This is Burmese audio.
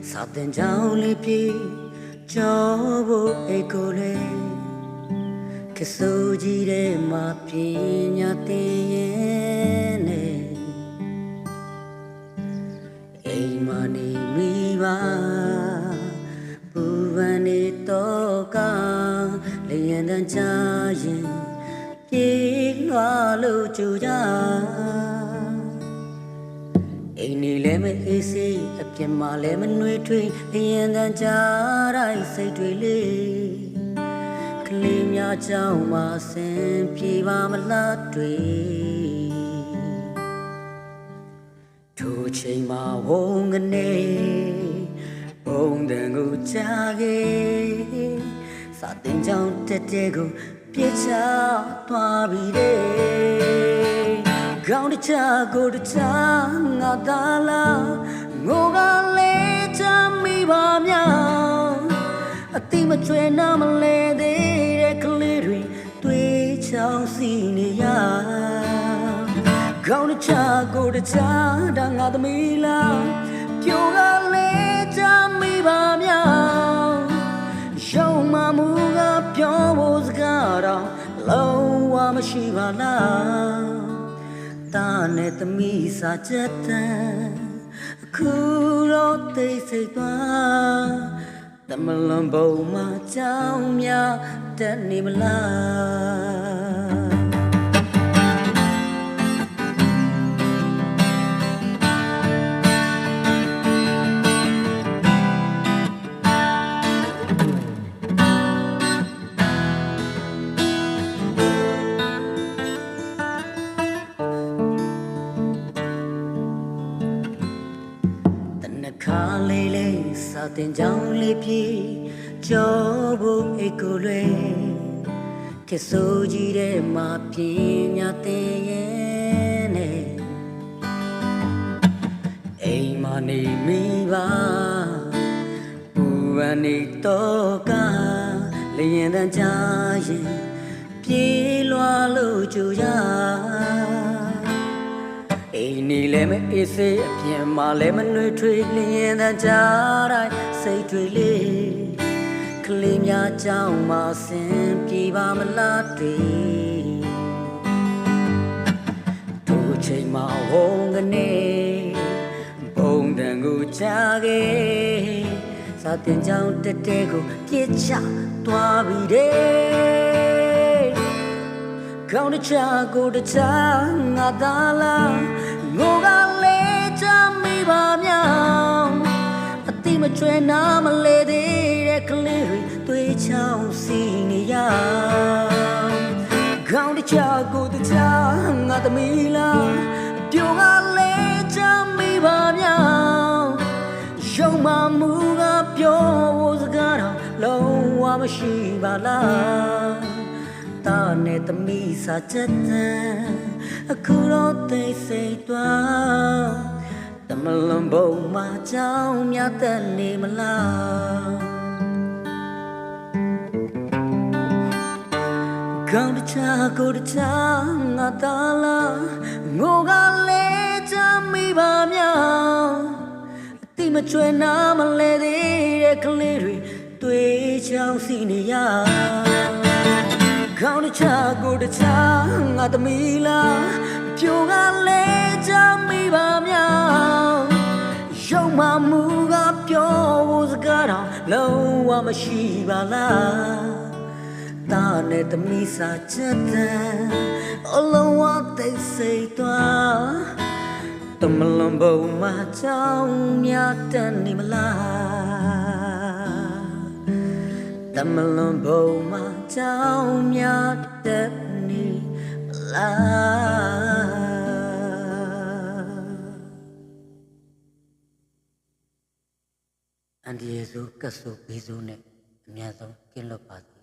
စာတင်ကြောင်းလေးပြေကြောဖို့အိတ်ကိုလေကစိုးကြီးတဲ့မှာပြင်းညာတင်ရဲ့နဲ့အိမ်မနေမိပါပူပန်နေတော့ကလျင်တန်းချရင်ပြေးလွှာလို့ကြူကြအိမ်နေလဲမအေးစေးအပြစ်မှလည်းမနှွေးထွေးလျင်တန်းချတိုင်းစိတ်တွေလေးကလေးများကြောင့်မဆင်ပြေပါမလားတွေထိုချိန်မှာဝုန်းကနေဘုံတန်ကိုချခဲ့စာတင်ကြောင်တက်တဲ့ကိုပြစ်ချသွားပြီတဲ့ကောင်းတချကိုတချငါသာလားငိုကလေးချမိပါများအတိမကျွဲနာမလဲသေးတဲ့ကလေးတွေတွေ့ချောင်းစီနေရကောင်းတချကိုတချဒါငါသမီးလားပြိုကလေးချမိပါများရှုံးမမှုကပြောဖို့စကားတော့လုံးဝမရှိပါလားတာနဲ့သမီးစာချက်တန်အခုတော့သိစိတ်သွားတမလွန်ဘုံမှာကြောင်းများတက်နေမလားခါလေးလေးစာတင်ကြောင်းလေးပြေကြောဖို့အိတ်ကိုလွယ်ကစိုးကြီးတဲ့မှာပြင်းညာတင်ရဲ့နဲ့အိမ်မနေမိပါပူပန်နေတော့ကလျင်တန်းချရင်ပြေးလွှာလို့ကြူရအိမ်နေလဲမအေးစေးအပြင်မှာလဲမနှွေးထွေးလျင်တန်းချတိုင်းစိတ်တွေလေးကလေးများကြောင့်မဆင်ပြေပါမလားတွေတို့ချိန်မှာဝုန်းကနေဘုံတန်ကိုချခဲ့စာတင်ကြောင်တက်တဲ့ကိုပြစ်ချသွားပြီတဲ့ကောင်းတချကိုတချငါသာလားငိုကလေးချမိပါများအတိမကျွဲနာမလဲသေးတဲ့ကလေးတွေတွေ့ချောင်းစီနေရကောင်းတချကိုတချငါသမီးလားပြိုကလေးချမိပါများရုံမမှုကပြောဖို့စကားတော့လုံးဝမရှိပါလားတာနဲ့သမီးစာချက်တန်အခုတော့သိစိတ်သွားတမလွန်ဘုံမှာကြောင်းများတက်နေမလားကောင်းတချကိုတချငါသာလားငိုကလေးချမိပါများအတိမကျွဲနာမလဲသေးတဲ့ကလေးတွေတွေ့ချောင်းစီနေရကောင်းတချကိုတချငါသမီးလားပြိုကလေးချမိပါများရုံမမှုကပြောဖို့စကားတော့လုံးဝမရှိပါလားတာနဲ့သမီးစာချက်တန်အလုံးဝသိစိတ်သွားတမလွန်ဘုံမှာကြောင်းများတက်နေမလားတမလွန်ဘုံမှာကြောင်းများတက်နေမလားအန်ဒီယေစုကဆုဘေးစုနဲ့အများဆုံးကင်းလွတ်ပါ